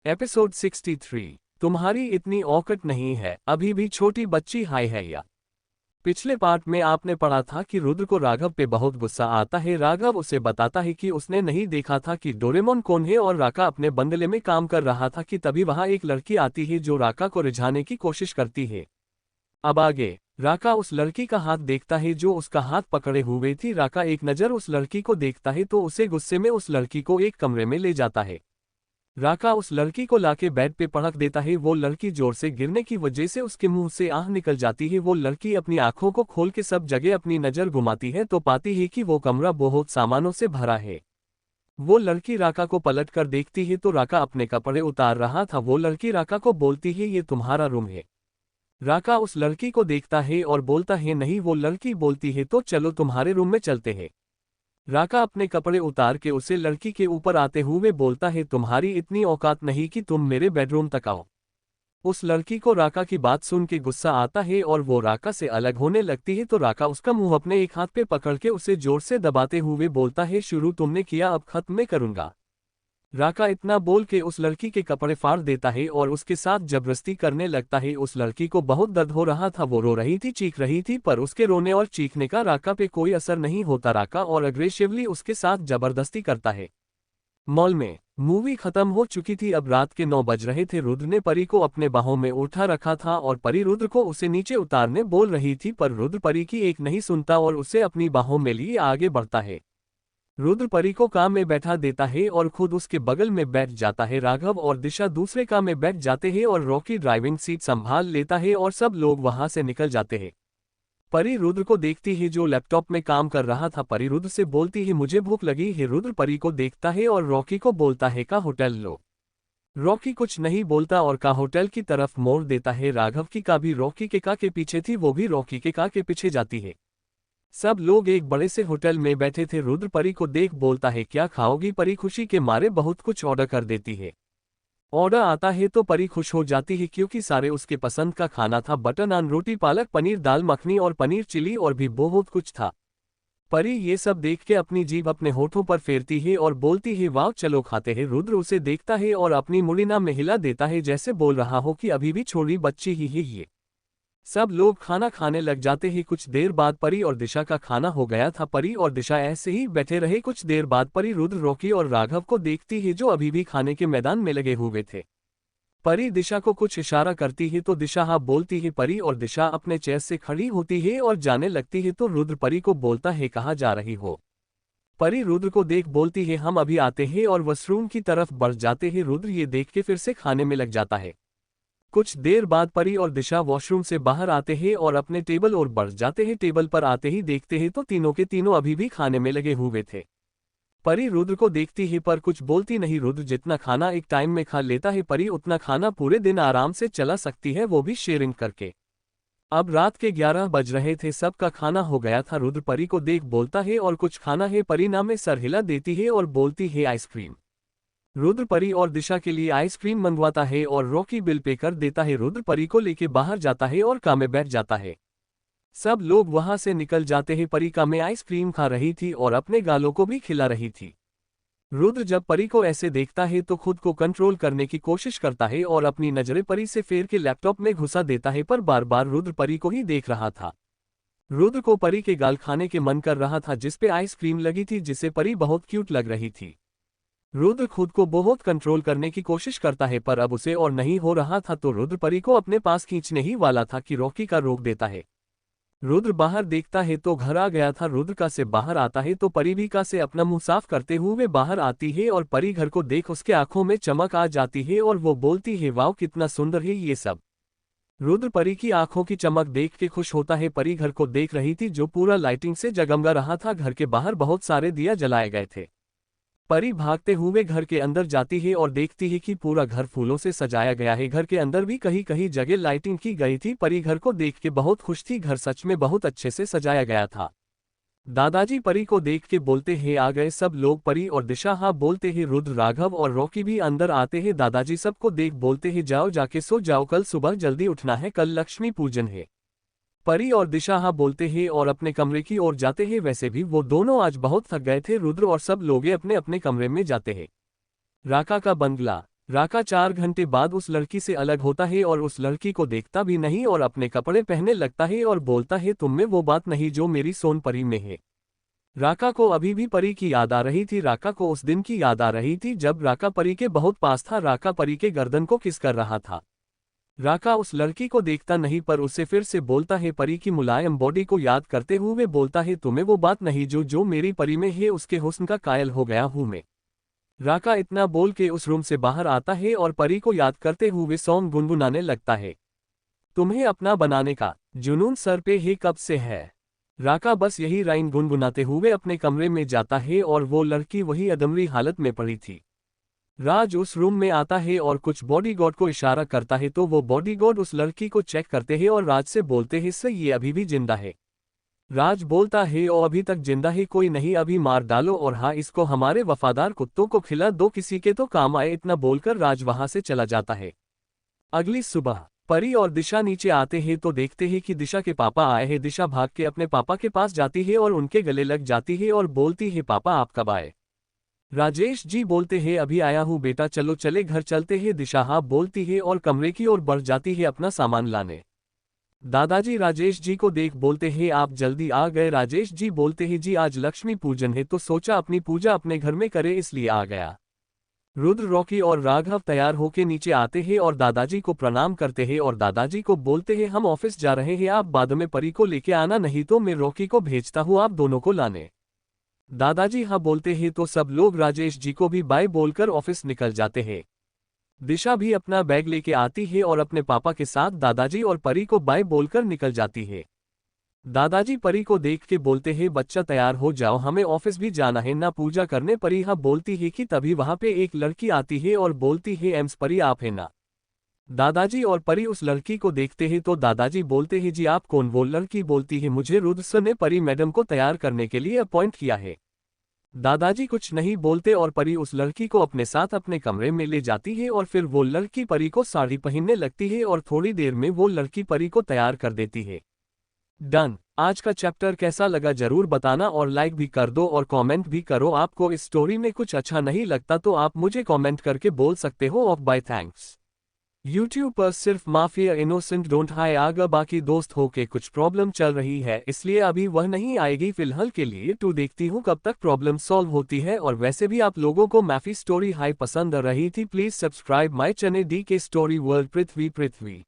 Episode 63। तुम्हारी इतनी औकत नहीं है, अभी भी छोटी बच्ची हाय है या। पिछले पार्ट में आपने पढ़ा था कि रुद्र को राघव पे बहुत गुस्सा आता है। राघव उसे बताता है कि उसने नहीं देखा था कि डोरेमोन कौन है और राका अपने बंगले में काम कर रहा था कि तभी वहां एक लड़की आती है जो राका को रिझाने की कोशिश करती है। अब आगे राका उस लड़की का हाथ देखता है जो उसका हाथ पकड़े हुए थी। राका एक नज़र उस लड़की को देखता है तो उसे गुस्से में उस लड़की को एक कमरे में ले जाता है। राका उस लड़की को लाके बेड पे पटक देता है। वो लड़की जोर से गिरने की वजह से उसके मुंह से आह निकल जाती है। वो लड़की अपनी आंखों को खोल के सब जगह अपनी नज़र घुमाती है तो पाती है कि वो कमरा बहुत सामानों से भरा है। वो लड़की राका को पलट कर देखती है तो राका अपने कपड़े उतार रहा था। वो लड़की राका को बोलती है ये तुम्हारा रूम है। राका उस लड़की को देखता है और बोलता है नहीं। वो लड़की बोलती है तो चलो तुम्हारे रूम में चलते हैं। राका अपने कपड़े उतार के उसे लड़की के ऊपर आते हुए बोलता है तुम्हारी इतनी औकात नहीं कि तुम मेरे बेडरूम तक आओ। उस लड़की को राका की बात सुन के गुस्सा आता है और वो राका से अलग होने लगती है तो राका उसका मुंह अपने एक हाथ पे पकड़ के उसे जोर से दबाते हुए बोलता है शुरू तुमने किया अब खत्म मैं करूंगा। राका इतना बोल के उस लड़की के कपड़े फाड़ देता है और उसके साथ जबरदस्ती करने लगता है। उस लड़की को बहुत दर्द हो रहा था, वो रो रही थी, चीख रही थी, पर उसके रोने और चीखने का राका पे कोई असर नहीं होता। राका और अग्रेसिवली उसके साथ जबरदस्ती करता है। मॉल में मूवी खत्म हो चुकी थी। अब रात के 9 बज रहे थे। रुद्र ने परी को अपने बाहों में उठा रखा था और परी रुद्र को उसे नीचे उतारने बोल रही थी, पर रुद्र परी की एक नहीं सुनता और उसे अपनी बाहों में लिए आगे बढ़ता है। रुद्र परी को कार में बैठा देता है और खुद उसके बगल में बैठ जाता है। राघव और दिशा दूसरे कार में बैठ जाते हैं और रॉकी ड्राइविंग सीट संभाल लेता है और सब लोग वहां से निकल जाते हैं। परी रुद्र को देखती है जो लैपटॉप में काम कर रहा था। परी रुद्र से बोलती है मुझे भूख लगी है। रुद्र परी को देखता है और रॉकी को बोलता है का होटल लो। रॉकी कुछ नहीं बोलता और का होटल की तरफ मोड़ देता है। राघव की का भी रॉकी के का के पीछे थी, वो भी रॉकी के का के पीछे जाती है। सब लोग एक बड़े से होटल में बैठे थे। रुद्र परी को देख बोलता है क्या खाओगी। परी खुशी के मारे बहुत कुछ ऑर्डर कर देती है। ऑर्डर आता है तो परी खुश हो जाती है क्योंकि सारे उसके पसंद का खाना था। बटर नान, रोटी, पालक पनीर, दाल मखनी और पनीर चिली और भी बहुत कुछ था। परी ये सब देख के अपनी जीभ अपने होठों पर फेरती है और बोलती है वाह चलो खाते हैं। रुद्र उसे देखता है और अपनी मुड़ीना में हिला देता है जैसे बोल रहा हो कि अभी भी छोटी बच्ची ही है ये। सब लोग खाना खाने लग जाते हैं। कुछ देर बाद परी और दिशा का खाना हो गया था। परी और दिशा ऐसे ही बैठे रहे। कुछ देर बाद परी रुद्र, रॉकी और राघव को देखती है जो अभी भी खाने के मैदान में लगे हुए थे। परी दिशा को कुछ इशारा करती है तो दिशा हाँ बोलती है। परी और दिशा अपने चेयर से खड़ी होती है और जाने लगती है तो रुद्र परी को बोलता है कहाँ जा रही हो। परी रुद्र को देख बोलती है हम अभी आते हैं और वॉशरूम की तरफ बढ़ जाते हैं। रुद्र ये देख के फिर से खाने में लग जाता है। कुछ देर बाद परी और दिशा वॉशरूम से बाहर आते हैं और अपने टेबल और बढ़ जाते हैं। टेबल पर आते ही देखते हैं तो तीनों के तीनों अभी भी खाने में लगे हुए थे। परी रुद्र को देखती है पर कुछ बोलती नहीं। रुद्र जितना खाना एक टाइम में खा लेता है परी उतना खाना पूरे दिन आराम से चला सकती है, वो भी शेयरिंग करके। अब रात के 11 बज रहे थे, सबका खाना हो गया था। रुद्र परी को देख बोलता है और कुछ खाना है। परी ना में सर हिला देती है और बोलती है आइसक्रीम। रुद्र परी और दिशा के लिए आइसक्रीम मंगवाता है और रॉकी बिल पे कर देता है। रुद्र परी को लेके बाहर जाता है और कार में बैठ जाता है। सब लोग वहां से निकल जाते हैं। परी कार में आइसक्रीम खा रही थी और अपने गालों को भी खिला रही थी। रुद्र जब परी को ऐसे देखता है तो खुद को कंट्रोल करने की कोशिश करता है और अपनी नजरें परी से फेर के लैपटॉप में घुसा देता है, पर बार बार रुद्र परी को ही देख रहा था। रुद्र को परी के गाल खाने के मन कर रहा था जिसपे आइसक्रीम लगी थी, जिसे परी बहुत क्यूट लग रही थी। रुद्र खुद को बहुत कंट्रोल करने की कोशिश करता है पर अब उसे और नहीं हो रहा था तो रुद्र परी को अपने पास खींचने ही वाला था कि रॉकी का रोक देता है। रुद्र बाहर देखता है तो घर आ गया था। रुद्र का से बाहर आता है तो परी भी का से अपना मुंह साफ करते हुए बाहर आती है और परी घर को देख उसके आंखों में चमक आ जाती है और वो बोलती है वाव कितना सुंदर है ये सब। रुद्र परी की आंखों की चमक देख के खुश होता है। परी घर को देख रही थी जो पूरा लाइटिंग से जगमगा रहा था। घर के बाहर बहुत सारे दिया जलाए गए थे। परी भागते हुए घर के अंदर जाती है और देखती है कि पूरा घर फूलों से सजाया गया है। घर के अंदर भी कहीं कहीं जगह लाइटिंग की गई थी। परी घर को देख के बहुत खुश थी, घर सच में बहुत अच्छे से सजाया गया था। दादाजी परी को देख के बोलते हैं आ गए सब लोग। परी और दिशा हाँ बोलते हैं। रुद्र, राघव और रॉकी भी अंदर आते हैं। दादाजी सबको देख बोलते हैं जाओ जाके सो जाओ, कल सुबह जल्दी उठना है, कल लक्ष्मी पूजन है। परी और दिशा हाँ बोलते हैं और अपने कमरे की ओर जाते हैं। वैसे भी वो दोनों आज बहुत थक गए थे। रुद्र और सब लोग अपने अपने कमरे में जाते हैं। राका का बंगला। राका 4 घंटे बाद उस लड़की से अलग होता है और उस लड़की को देखता भी नहीं और अपने कपड़े पहनने लगता है और बोलता है तुम में वो बात नहीं जो मेरी सोन परी में है। राका को अभी भी परी की याद आ रही थी। राका को उस दिन की याद आ रही थी जब राका परी के बहुत पास था। राका परी के गर्दन को किस कर रहा था। राका उस लड़की को देखता नहीं पर उसे फिर से बोलता है परी की मुलायम बॉडी को याद करते हुए बोलता है तुम्हें वो बात नहीं जो मेरी परी में है। उसके हुस्न का कायल हो गया हूं मैं। राका इतना बोल के उस रूम से बाहर आता है और परी को याद करते हुए सॉन्ग गुनगुनाने लगता है। तुम्हें अपना बनाने का जुनून सर पे है कब से है। राका बस यही लाइन गुनगुनाते हुए अपने कमरे में जाता है और वो लड़की वही अधमरी हालत में पड़ी थी। राज उस रूम में आता है और कुछ बॉडीगार्ड को इशारा करता है तो वो बॉडीगार्ड उस लड़की को चेक करते हैं और राज से बोलते हैं सर ये अभी भी जिंदा है। राज बोलता है ओ अभी तक जिंदा है कोई नहीं अभी मार डालो और हाँ इसको हमारे वफादार कुत्तों को खिला दो किसी के तो काम आए। इतना बोलकर राज वहां से चला जाता है। अगली सुबह परी और दिशा नीचे आते हैं तो देखते हैं कि दिशा के पापा आए हैं। दिशा भाग के अपने पापा के पास जाती है और उनके गले लग जाती है और बोलती है पापा आप कब आए। राजेश जी बोलते हैं अभी आया हूँ बेटा चलो चले घर चलते हैं। दिशा हाँ बोलती है और कमरे की ओर बढ़ जाती है अपना सामान लाने। दादाजी राजेश जी को देख बोलते हैं आप जल्दी आ गए। राजेश जी बोलते हैं जी आज लक्ष्मी पूजन है तो सोचा अपनी पूजा अपने घर में करे इसलिए आ गया। रुद्र रॉकी और राघव तैयार होके नीचे आते हैं और दादाजी को प्रणाम करते हैं और दादाजी को बोलते हैं हम ऑफिस जा रहे हैं आप बाद में परी को लेके आना नहीं तो मैं रॉकी को भेजता हूँ आप दोनों को लाने। दादाजी हाँ बोलते हैं तो सब लोग राजेश जी को भी बाय बोलकर ऑफिस निकल जाते हैं। दिशा भी अपना बैग लेके आती है और अपने पापा के साथ दादाजी और परी को बाय बोलकर निकल जाती है। दादाजी परी को देख के बोलते हैं बच्चा तैयार हो जाओ हमें ऑफिस भी जाना है ना पूजा करने। परी हाँ बोलती है कि तभी वहां पे एक लड़की आती है और बोलती है एम्स परी आप है ना। दादाजी और परी उस लड़की को देखते हैं तो दादाजी बोलते हैं जी आप कौन। वो लड़की बोलती है मुझे रुद्र सर ने परी मैडम को तैयार करने के लिए अपॉइंट किया है। दादाजी कुछ नहीं बोलते और परी उस लड़की को अपने साथ अपने कमरे में ले जाती है और फिर वो लड़की परी को साड़ी पहनने लगती है और थोड़ी देर में वो लड़की परी को तैयार कर देती है। डन। आज का चैप्टर कैसा लगा जरूर बताना और लाइक भी कर दो और कमेंट भी करो। आपको इस स्टोरी में कुछ अच्छा नहीं लगता तो आप मुझे कमेंट करके बोल सकते हो। Of bye thanks. YouTube पर सिर्फ माफिया इनोसेंट डोंट हाई आगा बाकी दोस्त हो के कुछ प्रॉब्लम चल रही है इसलिए अभी वह नहीं आएगी फिलहाल के लिए। तो देखती हूँ कब तक प्रॉब्लम सॉल्व होती है। और वैसे भी आप लोगों को माफी स्टोरी हाई पसंद आ रही थी please subscribe my channel DK story world Prithvi.